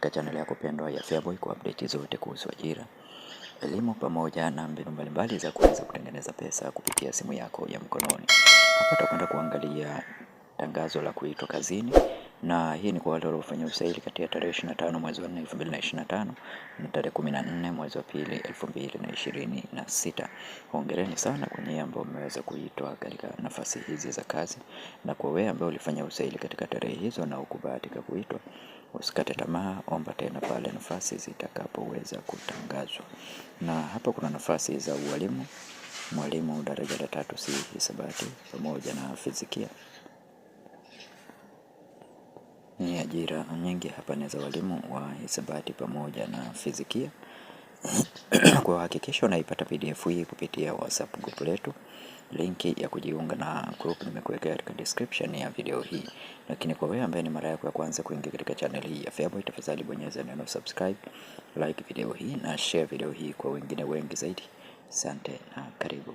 katika channel yako pendwa ya Feaboy kwa update zote kuhusu ajira, elimu pamoja na mbinu mbalimbali za kuweza kutengeneza pesa kupitia simu yako ya mkononi. Hapa tutakwenda kuangalia tangazo la kuitwa kazini, na hii ni kwa wale waliofanya usaili kati ya tarehe 25 mwezi wa 4 2025 na tarehe 14 mwezi wa 2 2026. Hongereni sana kwa nyinyi ambao mmeweza kuitwa katika nafasi hizi za kazi, na kwa wewe ambao ulifanya usaili katika tarehe hizo na ukubahatika kuitwa, usikate tamaa, omba tena pale nafasi zitakapoweza kutangazwa. Na hapa kuna nafasi za ualimu, mwalimu daraja la 3C hisabati pamoja na fizikia. Ni ajira nyingi hapa ni za walimu wa hisabati pamoja na fizikia. Kwa hakikisha unaipata PDF hii kupitia WhatsApp group letu. Linki ya kujiunga na group nimekuwekea katika description ya video hii. Lakini kwa wewe ambaye ni mara yako ya kwanza kuingia katika channel hii ya Feaboy, tafadhali bonyeza neno subscribe, like video hii na share video hii kwa wengine wengi zaidi. Asante na karibu.